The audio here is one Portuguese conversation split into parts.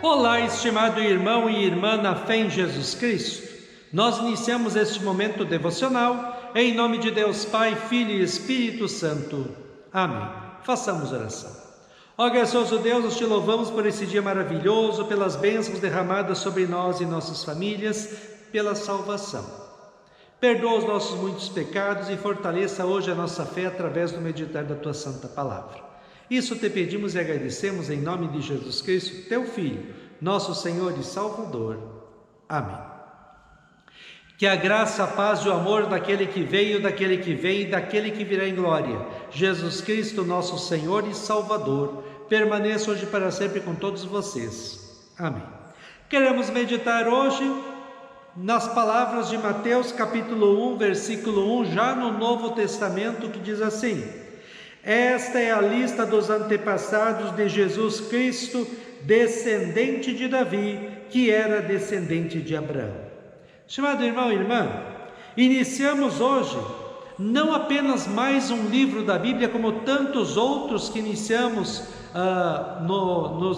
Olá, estimado irmão e irmã na fé em Jesus Cristo. Nós iniciamos este momento devocional em nome de Deus Pai, Filho e Espírito Santo. Amém. Façamos oração. Ó gracioso Deus, nós te louvamos por esse dia maravilhoso, pelas bênçãos derramadas sobre nós e nossas famílias, pela salvação. Perdoa os nossos muitos pecados e fortaleça hoje a nossa fé através do meditar da Tua Santa Palavra. Isso te pedimos e agradecemos em nome de Jesus Cristo, Teu Filho, nosso Senhor e Salvador. Amém. Que a graça, a paz e o amor daquele que veio, daquele que vem e daquele que virá em glória, Jesus Cristo, nosso Senhor e Salvador, permaneça hoje para sempre com todos vocês. Amém. Queremos meditar hoje nas palavras de Mateus capítulo 1, versículo 1, já no Novo Testamento, que diz assim: esta é a lista dos antepassados de Jesus Cristo, descendente de Davi, que era descendente de Abraão. Estimado irmão e irmã, iniciamos hoje não apenas mais um livro da Bíblia, como tantos outros que iniciamos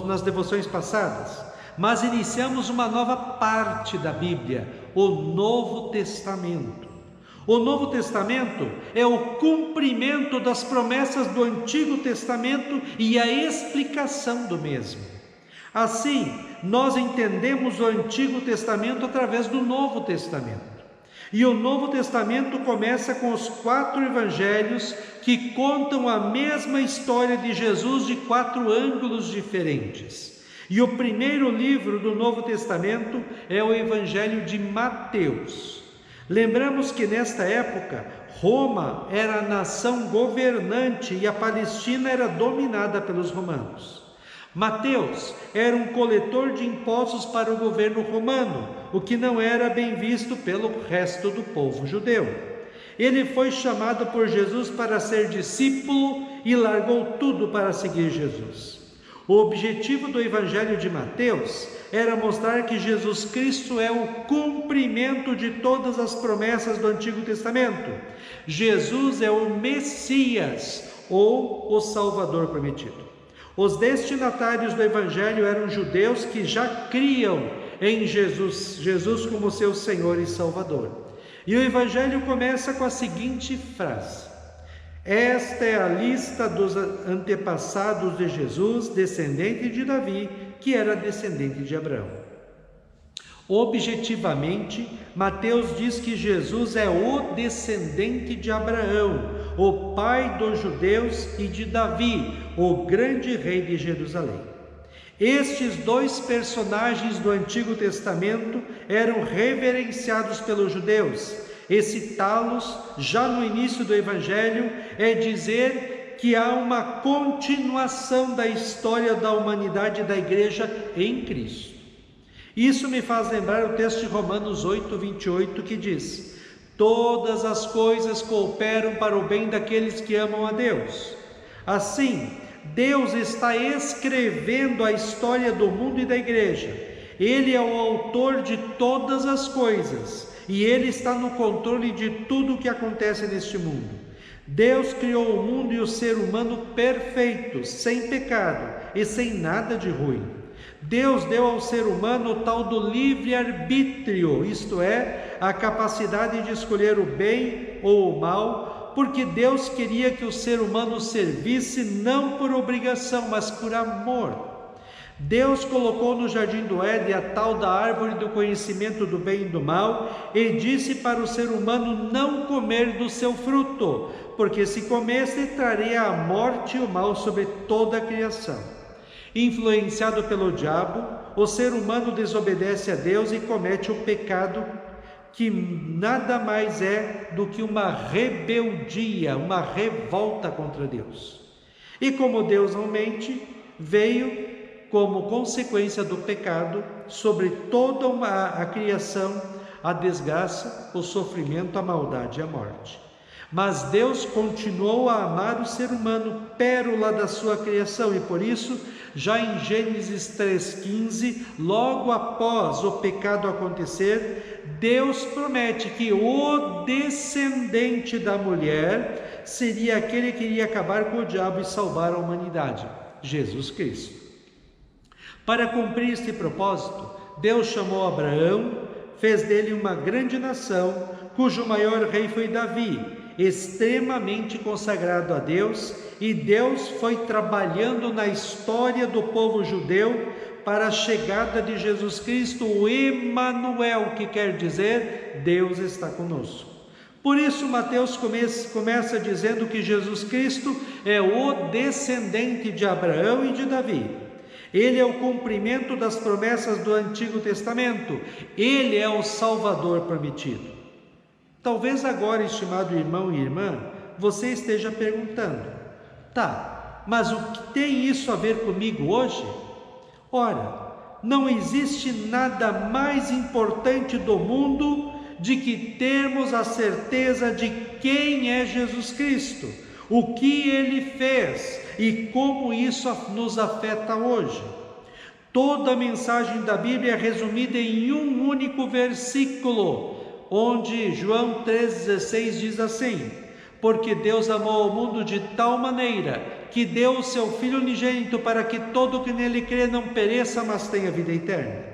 nas devoções passadas, mas iniciamos uma nova parte da Bíblia, o Novo Testamento. O Novo Testamento é o cumprimento das promessas do Antigo Testamento e a explicação do mesmo. Assim, nós entendemos o Antigo Testamento através do Novo Testamento. E o Novo Testamento começa com os 4 evangelhos que contam a mesma história de Jesus de 4 ângulos diferentes. E o primeiro livro do Novo Testamento é o Evangelho de Mateus. Lembramos que nesta época, Roma era a nação governante e a Palestina era dominada pelos romanos. Mateus era um coletor de impostos para o governo romano, o que não era bem visto pelo resto do povo judeu. Ele foi chamado por Jesus para ser discípulo e largou tudo para seguir Jesus. O objetivo do Evangelho de Mateus era mostrar que Jesus Cristo é o cumprimento de todas as promessas do Antigo Testamento. Jesus é o Messias, ou o Salvador prometido. Os destinatários do Evangelho eram judeus que já criam em Jesus como seu Senhor e Salvador. E o Evangelho começa com a seguinte frase: esta é a lista dos antepassados de Jesus, descendente de Davi, que era descendente de Abraão. Objetivamente, Mateus diz que Jesus é o descendente de Abraão, o pai dos judeus, e de Davi, o grande rei de Jerusalém. Estes 2 personagens do Antigo Testamento eram reverenciados pelos judeus, e citá-los já no início do Evangelho é dizer que há uma continuação da história da humanidade e da igreja em Cristo. Isso me faz lembrar o texto de Romanos 8, 28, que diz: todas as coisas cooperam para o bem daqueles que amam a Deus. Assim, Deus está escrevendo a história do mundo e da igreja. Ele é o autor de todas as coisas e Ele está no controle de tudo o que acontece neste mundo. Deus criou o mundo e o ser humano perfeitos, sem pecado e sem nada de ruim. Deus deu ao ser humano o tal do livre-arbítrio, isto é, a capacidade de escolher o bem ou o mal, porque Deus queria que o ser humano servisse não por obrigação, mas por amor. Deus colocou no jardim do Éden a tal da árvore do conhecimento do bem e do mal e disse para o ser humano não comer do seu fruto, porque se comesse traria a morte e o mal sobre toda a criação. Influenciado pelo diabo, o ser humano desobedece a Deus e comete o pecado, que nada mais é do que uma rebeldia, uma revolta contra Deus. E como Deus não mente, veio como consequência do pecado sobre toda a criação, a desgraça, o sofrimento, a maldade e a morte. Mas Deus continuou a amar o ser humano, pérola da sua criação, e por isso, já em Gênesis 3,15, logo após o pecado acontecer, Deus promete que o descendente da mulher seria aquele que iria acabar com o diabo e salvar a humanidade, Jesus Cristo. Para cumprir este propósito, Deus chamou Abraão, fez dele uma grande nação, cujo maior rei foi Davi, extremamente consagrado a Deus, e Deus foi trabalhando na história do povo judeu para a chegada de Jesus Cristo, o Emanuel, que quer dizer Deus está conosco. Por isso Mateus começa dizendo que Jesus Cristo é o descendente de Abraão e de Davi. Ele é o cumprimento das promessas do Antigo Testamento. Ele é o Salvador prometido. Talvez agora, estimado irmão e irmã, você esteja perguntando: tá, mas o que tem isso a ver comigo hoje? Ora, não existe nada mais importante do mundo de que termos a certeza de quem é Jesus Cristo, o que Ele fez e como isso nos afeta hoje. Toda a mensagem da Bíblia é resumida em um único versículo, onde João 3,16 diz assim: porque Deus amou o mundo de tal maneira que deu o seu Filho unigênito para que todo o que nele crê não pereça, mas tenha vida eterna.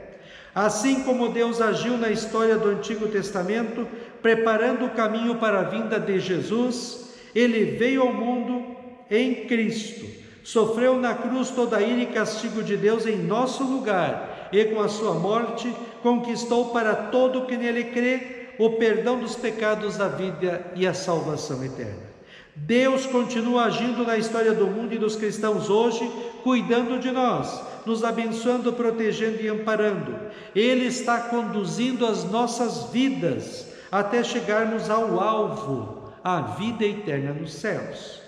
Assim como Deus agiu na história do Antigo Testamento, preparando o caminho para a vinda de Jesus, Ele veio ao mundo em Cristo, sofreu na cruz toda a ira e castigo de Deus em nosso lugar, e com a sua morte conquistou para todo o que nele crê o perdão dos pecados, da vida e a salvação eterna. Deus continua agindo na história do mundo e dos cristãos hoje, cuidando de nós, nos abençoando, protegendo e amparando. Ele está conduzindo as nossas vidas até chegarmos ao alvo, a vida eterna nos céus.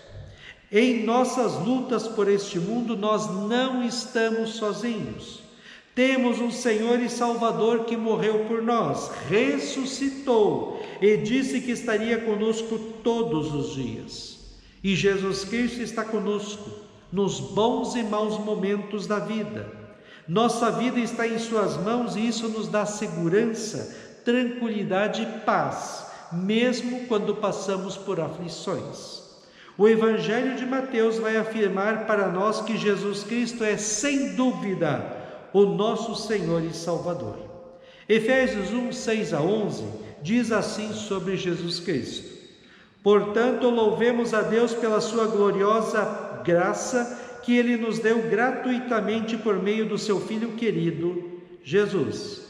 Em nossas lutas por este mundo, nós não estamos sozinhos. Temos um Senhor e Salvador que morreu por nós, ressuscitou e disse que estaria conosco todos os dias. E Jesus Cristo está conosco nos bons e maus momentos da vida. Nossa vida está em suas mãos e isso nos dá segurança, tranquilidade e paz, mesmo quando passamos por aflições. O Evangelho de Mateus vai afirmar para nós que Jesus Cristo é, sem dúvida, o nosso Senhor e Salvador. Efésios 1, 6 a 11 diz assim sobre Jesus Cristo: portanto, louvemos a Deus pela sua gloriosa graça que Ele nos deu gratuitamente por meio do seu Filho querido, Jesus.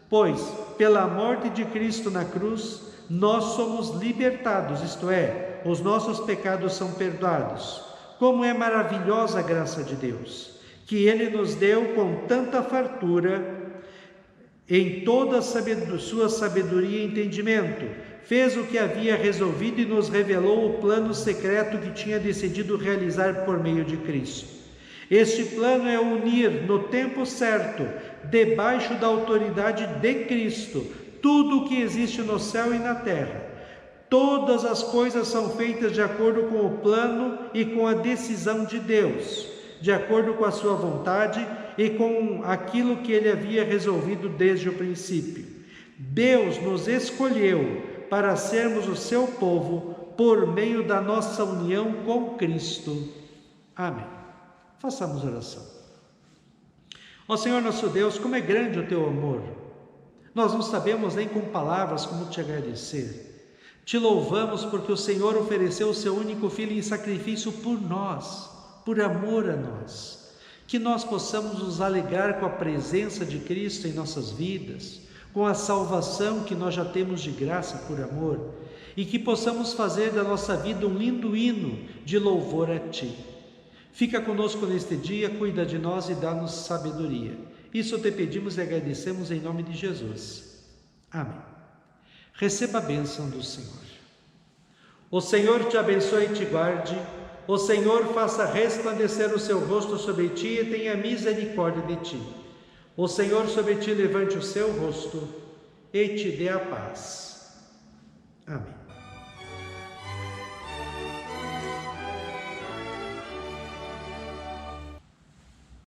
Pois, pela morte de Cristo na cruz, nós somos libertados, isto é, os nossos pecados são perdoados. Como é maravilhosa a graça de Deus, que Ele nos deu com tanta fartura, em toda a sua sabedoria e entendimento, fez o que havia resolvido e nos revelou o plano secreto que tinha decidido realizar por meio de Cristo. Este plano é unir no tempo certo, debaixo da autoridade de Cristo, tudo o que existe no céu e na terra. Todas as coisas são feitas de acordo com o plano e com a decisão de Deus, de acordo com a sua vontade e com aquilo que Ele havia resolvido desde o princípio. Deus nos escolheu para sermos o seu povo por meio da nossa união com Cristo. Amém. Façamos oração. Ó Senhor nosso Deus, como é grande o teu amor. Nós não sabemos nem com palavras como te agradecer. Te louvamos porque o Senhor ofereceu o seu único Filho em sacrifício por nós, por amor a nós. Que nós possamos nos alegrar com a presença de Cristo em nossas vidas, com a salvação que nós já temos de graça por amor, e que possamos fazer da nossa vida um lindo hino de louvor a Ti. Fica conosco neste dia, cuida de nós e dá-nos sabedoria. Isso te pedimos e agradecemos em nome de Jesus. Amém. Receba a bênção do Senhor. O Senhor te abençoe e te guarde. O Senhor faça resplandecer o seu rosto sobre ti e tenha misericórdia de ti. O Senhor sobre ti levante o seu rosto e te dê a paz. Amém.